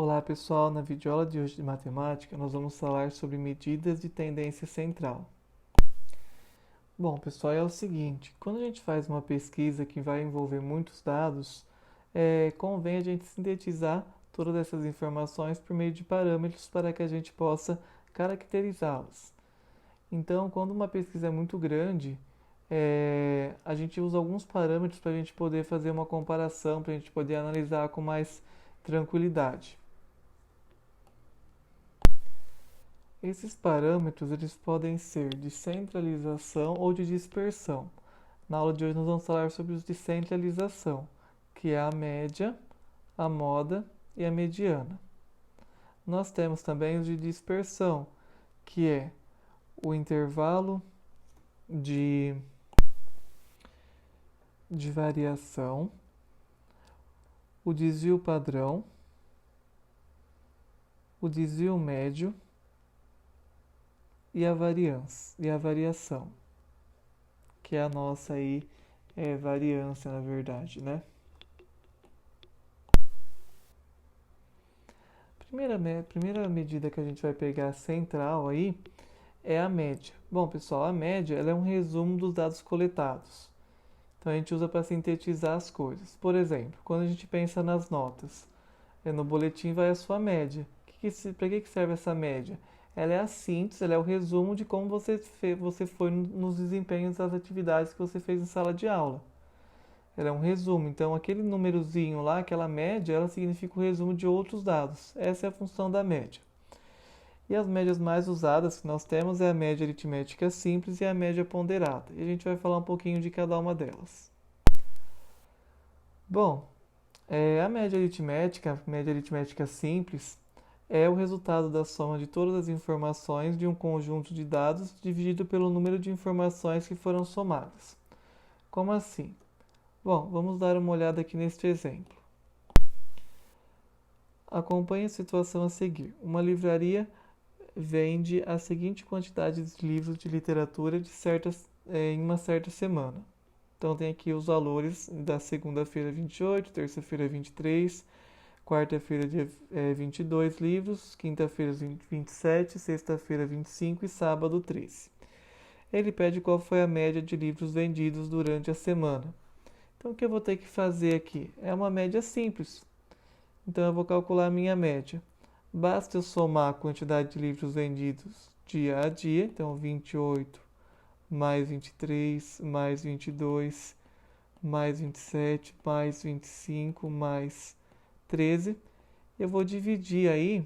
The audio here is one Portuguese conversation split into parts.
Olá pessoal, na videoaula de hoje de matemática nós vamos falar sobre medidas de tendência central. Bom pessoal, é o seguinte, quando a gente faz uma pesquisa que vai envolver muitos dados, convém a gente sintetizar todas essas informações por meio de parâmetros para que a gente possa caracterizá-las. Então, quando uma pesquisa é muito grande, a gente usa alguns parâmetros para a gente poder fazer uma comparação, para a gente poder analisar com mais tranquilidade. Esses parâmetros eles podem ser de centralização ou de dispersão. Na aula de hoje nós vamos falar sobre os de centralização, que é a média, a moda e a mediana. Nós temos também os de dispersão, que é o intervalo de, de variação, o desvio padrão, o desvio médio e a variação, que é a nossa aí variância, na verdade, né? Primeira medida que a gente vai pegar central aí é a média. Bom, pessoal, a média ela é um resumo dos dados coletados. Então a gente usa para sintetizar as coisas. Por exemplo, quando a gente pensa nas notas, no boletim vai a sua média. Para que serve essa média? Ela é a síntese, ela é o resumo de como você foi nos desempenhos das atividades que você fez em sala de aula. Ela é um resumo, então aquele númerozinho lá, aquela média, ela significa o resumo de outros dados. Essa é a função da média. E as médias mais usadas que nós temos é a média aritmética simples e a média ponderada. E a gente vai falar um pouquinho de cada uma delas. Bom, a média aritmética simples, é o resultado da soma de todas as informações de um conjunto de dados dividido pelo número de informações que foram somadas. Como assim? Bom, vamos dar uma olhada aqui neste exemplo. Acompanhe a situação a seguir. Uma livraria vende a seguinte quantidade de livros de literatura em uma certa semana. Então tem aqui os valores da segunda-feira 28, terça-feira 23, quarta-feira dia 22 livros, quinta-feira 27, sexta-feira 25 e sábado 13. Ele pede qual foi a média de livros vendidos durante a semana. Então o que eu vou ter que fazer aqui? É uma média simples. Então eu vou calcular a minha média. Basta eu somar a quantidade de livros vendidos dia a dia, então 28 mais 23 mais 22 mais 27 mais 25 mais 13. Eu vou dividir aí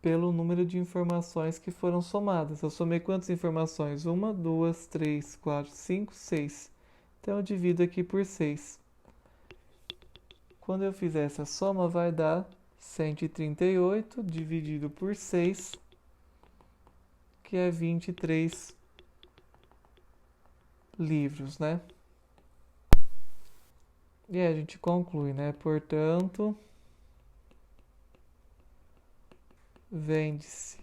pelo número de informações que foram somadas. Eu somei quantas informações? 1, 2, 3, 4, 5, 6. Então eu divido aqui por 6. Quando eu fizer essa soma, vai dar 138 dividido por 6, que é 23 livros, né? E aí a gente conclui, né? Portanto, vende-se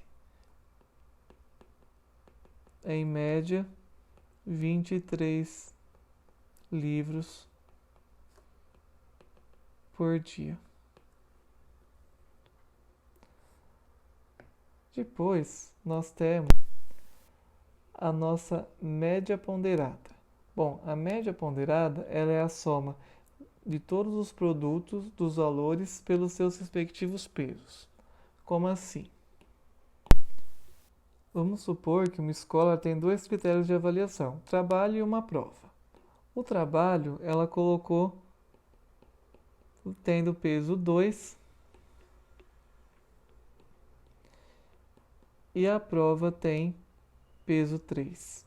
em média 23 livros por dia. Depois, nós temos a nossa média ponderada. Bom, a média ponderada ela é a soma de todos os produtos dos valores pelos seus respectivos pesos. Como assim? Vamos supor que uma escola tem dois critérios de avaliação, trabalho e uma prova. O trabalho, ela colocou tendo peso 2 e a prova tem peso 3.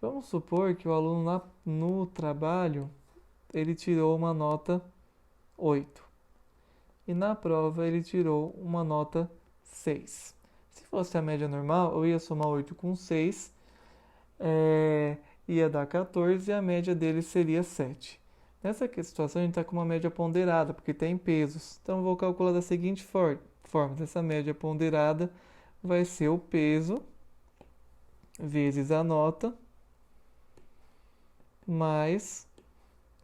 Vamos supor que o aluno no trabalho ele tirou uma nota 8 e na prova ele tirou uma nota 6. Se fosse a média normal, eu ia somar 8 com 6, ia dar 14 e a média dele seria 7. Nessa situação a gente está com uma média ponderada, porque tem pesos. Então eu vou calcular da seguinte forma. Essa média ponderada vai ser o peso vezes a nota mais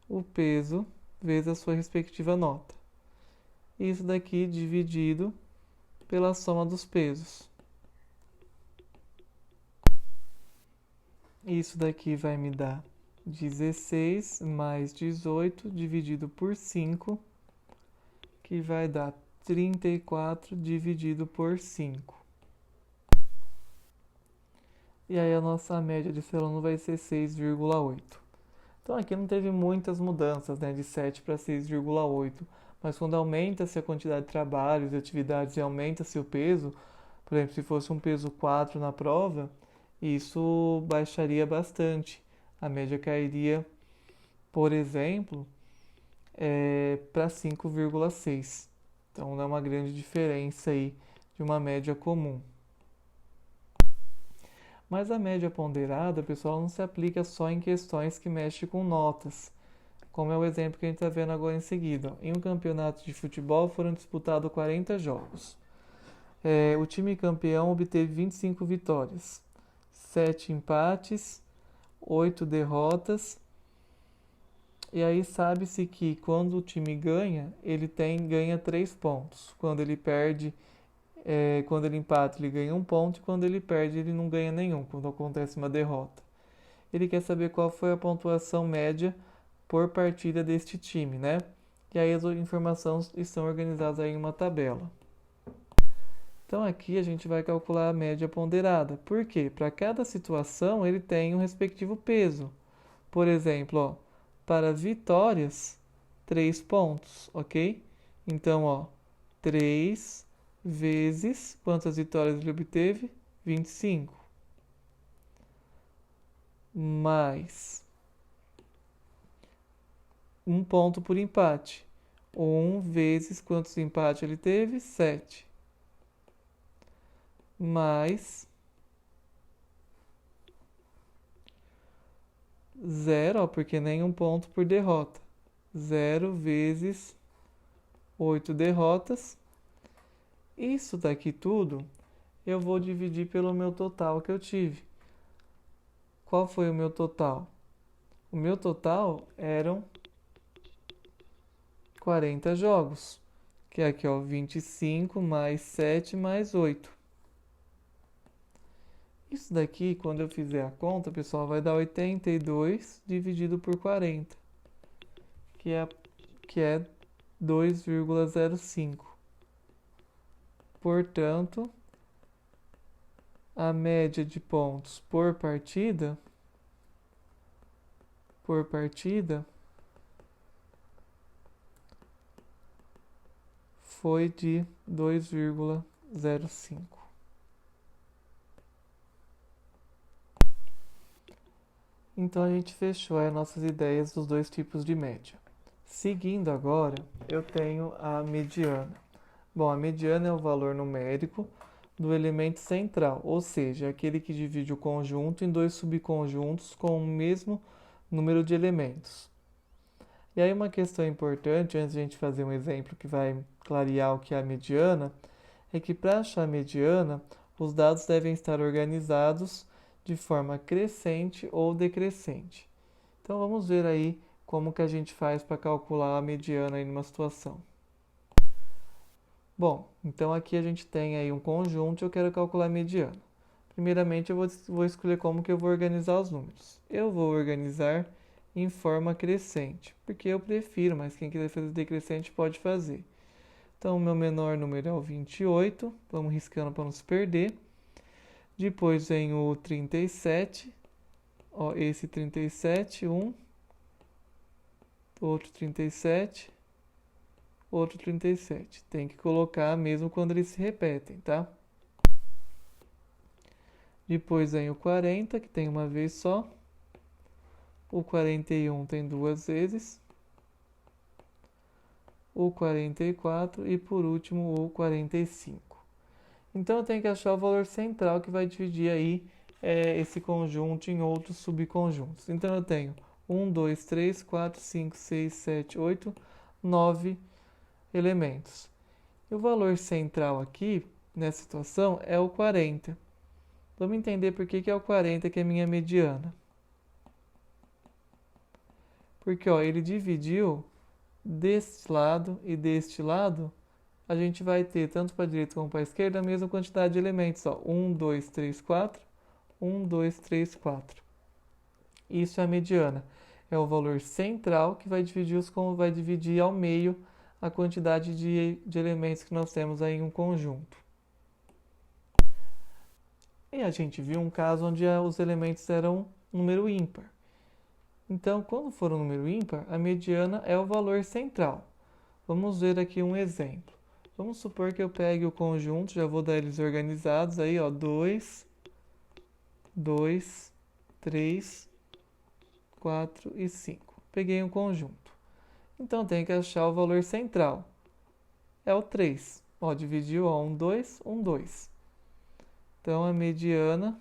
o peso vezes a sua respectiva nota. e isso daqui dividido pela soma dos pesos. Isso daqui vai me dar 16 mais 18 dividido por 5, que vai dar 34 dividido por 5. E aí a nossa média desse aluno vai ser 6,8. Então aqui não teve muitas mudanças, né, de 7 para 6,8. Mas quando aumenta-se a quantidade de trabalhos e atividades e aumenta-se o peso, por exemplo, se fosse um peso 4 na prova, isso baixaria bastante. A média cairia, por exemplo, para 5,6. Então dá uma grande diferença aí de uma média comum. Mas a média ponderada, pessoal, não se aplica só em questões que mexem com notas, como é o exemplo que a gente está vendo agora em seguida. Em um campeonato de futebol foram disputados 40 jogos. O time campeão obteve 25 vitórias, 7 empates, 8 derrotas. E aí sabe-se que quando o time ganha, ele ganha 3 pontos. Quando ele perde, quando ele empata, ele ganha 1 ponto. E quando ele perde, ele não ganha nenhum, quando acontece uma derrota. Ele quer saber qual foi a pontuação média por partida deste time, né? E aí as informações estão organizadas aí em uma tabela. Então aqui a gente vai calcular a média ponderada. Por quê? Para cada situação ele tem um respectivo peso. Por exemplo, ó, para vitórias, 3 pontos, ok? Então, ó, 3 vezes quantas vitórias ele obteve? 25. Mais 1 ponto por empate. 1 vezes quantos empates ele teve? 7. Mais 0, porque nem 1 ponto por derrota. 0 vezes 8 derrotas. Isso daqui tudo eu vou dividir pelo meu total que eu tive. Qual foi o meu total? O meu total eram 40 jogos, que é aqui, ó, 25 mais 7 mais 8. Isso daqui, quando eu fizer a conta, pessoal, vai dar 82 dividido por 40, que é 2,05. Portanto, a média de pontos por partida foi de 2,05. Então a gente fechou as nossas ideias dos dois tipos de média. Seguindo agora, eu tenho a mediana. Bom, a mediana é o valor numérico do elemento central, ou seja, aquele que divide o conjunto em 2 subconjuntos com o mesmo número de elementos. E aí uma questão importante, antes de a gente fazer um exemplo que vai clarear o que é a mediana, é que para achar a mediana, os dados devem estar organizados de forma crescente ou decrescente. Então vamos ver aí como que a gente faz para calcular a mediana em uma situação. Bom, então aqui a gente tem aí um conjunto e eu quero calcular a mediana. Primeiramente eu vou escolher como que eu vou organizar os números. Eu vou organizar em forma crescente, porque eu prefiro, mas quem quiser fazer decrescente pode fazer. Então o meu menor número é o 28, vamos riscando para não se perder. Depois vem o 37, ó, esse 37, outro 37, outro 37. Tem que colocar mesmo quando eles se repetem, tá? Depois vem o 40, que tem uma vez só. O 41 tem 2 vezes. O 44 e por último o 45. Então eu tenho que achar o valor central que vai dividir aí esse conjunto em outros subconjuntos. Então eu tenho 1, 2, 3, 4, 5, 6, 7, 8, 9 elementos. E o valor central aqui, nessa situação, é o 40. Vamos entender por que é o 40 que é minha mediana. Porque ó, ele dividiu deste lado e deste lado a gente vai ter, tanto para a direita como para a esquerda, a mesma quantidade de elementos. Ó. 1, 2, 3, 4. 1, 2, 3, 4. Isso é a mediana. É o valor central que vai dividir ao meio a quantidade de elementos que nós temos aí em um conjunto. E a gente viu um caso onde os elementos eram número ímpar. Então, quando for um número ímpar, a mediana é o valor central. Vamos ver aqui um exemplo. Vamos supor que eu pegue o conjunto, já vou dar eles organizados aí, ó, 2, 2, 3, 4 e 5. Peguei um conjunto. Então, tem que achar o valor central. É o 3. Ó, dividiu, ó, 1, 2, 1, 2. Então, a mediana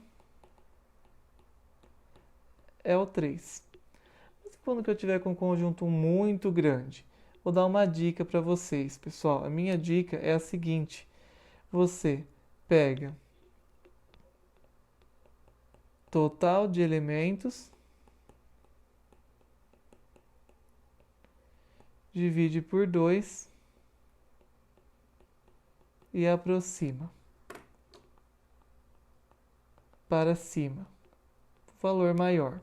é o 3. Mas quando que eu tiver com um conjunto muito grande? Vou dar uma dica para vocês, pessoal. A minha dica é a seguinte. Você pega total de elementos, divide por 2 e aproxima para cima. Valor maior.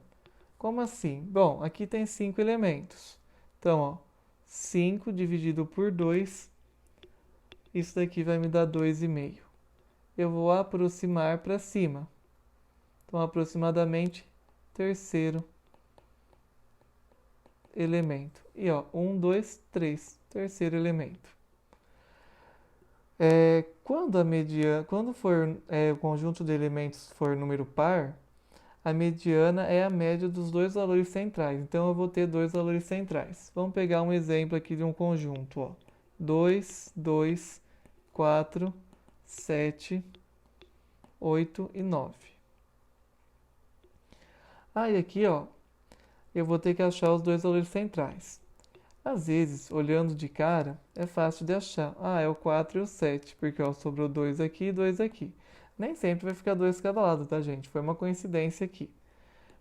Como assim? Bom, aqui tem 5 elementos. Então, ó, 5 dividido por 2, isso daqui vai me dar 2,5. Eu vou aproximar para cima. Então, aproximadamente, terceiro elemento. E, ó, 1, 2, 3, terceiro elemento. Quando for, o conjunto de elementos for número par, a mediana é a média dos dois valores centrais. Então, eu vou ter dois valores centrais. Vamos pegar um exemplo aqui de um conjunto. Ó. 2, 2, 4, 7, 8 e 9. Aí aqui, ó, eu vou ter que achar os dois valores centrais. Às vezes, olhando de cara, é fácil de achar. Ah, é o 4 e o 7, porque ó, sobrou 2 aqui e 2 aqui. Nem sempre vai ficar 2 cada lado, tá, gente? Foi uma coincidência aqui.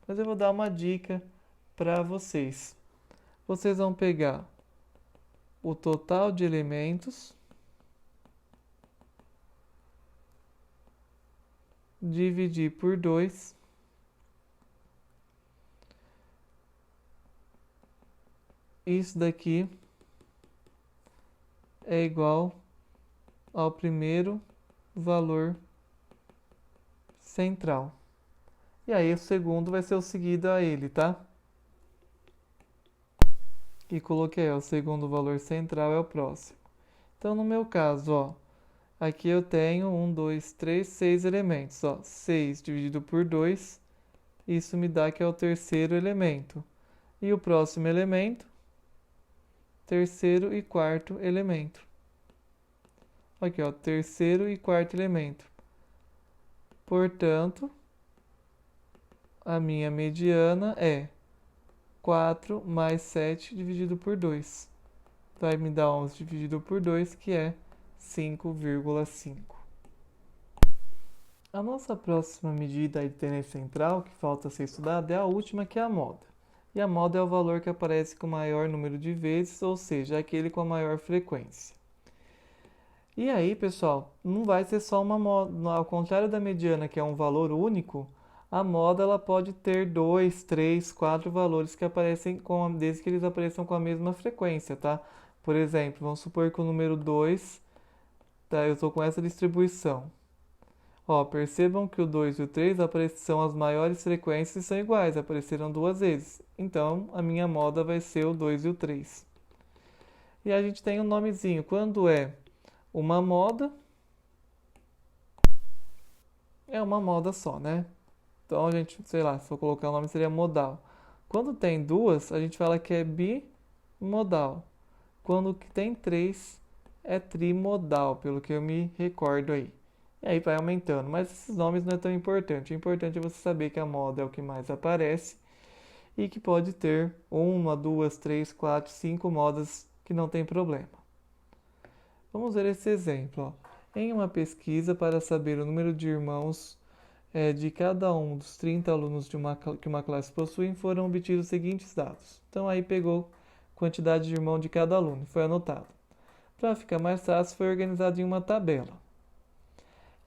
Mas eu vou dar uma dica para vocês. Vocês vão pegar o total de elementos, dividir por 2. Isso daqui é igual ao primeiro valor central. E aí o segundo vai ser o seguido a ele, tá? E coloquei, ó, o segundo valor central é o próximo. Então, no meu caso, ó, aqui eu tenho 1, 2, 3, 6 elementos. Ó, 6 dividido por 2, isso me dá que é o terceiro elemento. E o próximo elemento, terceiro e quarto elemento. Aqui, ó, terceiro e quarto elemento. Portanto, a minha mediana é 4 mais 7 dividido por 2. Vai me dar 11 dividido por 2, que é 5,5. A nossa próxima medida de tendência central, que falta ser estudada, é a última, que é a moda. E a moda é o valor que aparece com o maior número de vezes, ou seja, aquele com a maior frequência. E aí, pessoal, não vai ser só uma moda. Ao contrário da mediana, que é um valor único, a moda ela pode ter 2, 3, 4 valores que aparecem desde que eles apareçam com a mesma frequência, tá? Por exemplo, vamos supor que o número 2, tá? Eu estou com essa distribuição. Ó, percebam que o 2 e o 3 são as maiores frequências e são iguais, apareceram duas vezes. Então, a minha moda vai ser o 2 e o 3. E a gente tem um nomezinho. Quando é uma moda, é uma moda só, né? Então, a gente, sei lá, se for colocar o nome, seria modal. Quando tem duas, a gente fala que é bimodal. Quando tem três, é trimodal, pelo que eu me recordo aí. E aí vai aumentando, mas esses nomes não é tão importante. O importante é você saber que a moda é o que mais aparece e que pode ter 1, 2, 3, 4, 5 modas que não tem problema. Vamos ver esse exemplo. Ó. Em uma pesquisa para saber o número de irmãos de cada um dos 30 alunos que uma classe possui, foram obtidos os seguintes dados. Então aí pegou quantidade de irmão de cada aluno, foi anotado. Para ficar mais fácil, foi organizado em uma tabela.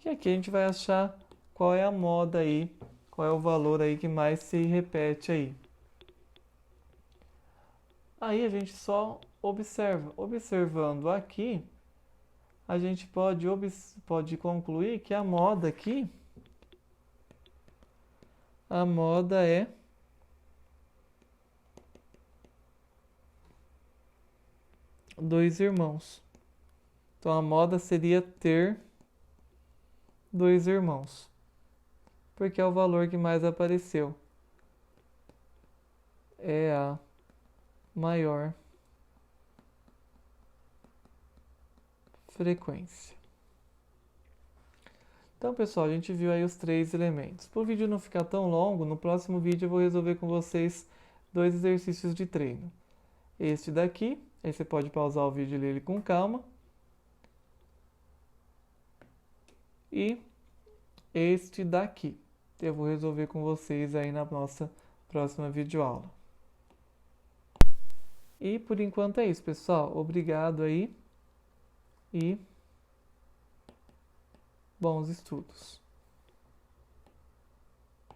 E aqui a gente vai achar qual é a moda aí, qual é o valor aí que mais se repete aí. Aí a gente só observa. Observando aqui, a gente pode concluir que a moda aqui, a moda é dois irmãos. Então a moda seria ter dois irmãos, porque é o valor que mais apareceu. É a maior frequência. Então, pessoal, a gente viu aí os três elementos. Para o vídeo não ficar tão longo, no próximo vídeo eu vou resolver com vocês dois exercícios de treino. Este daqui, aí você pode pausar o vídeo e ler ele com calma. E este daqui, eu vou resolver com vocês aí na nossa próxima videoaula. E por enquanto é isso, pessoal. Obrigado aí e bons estudos.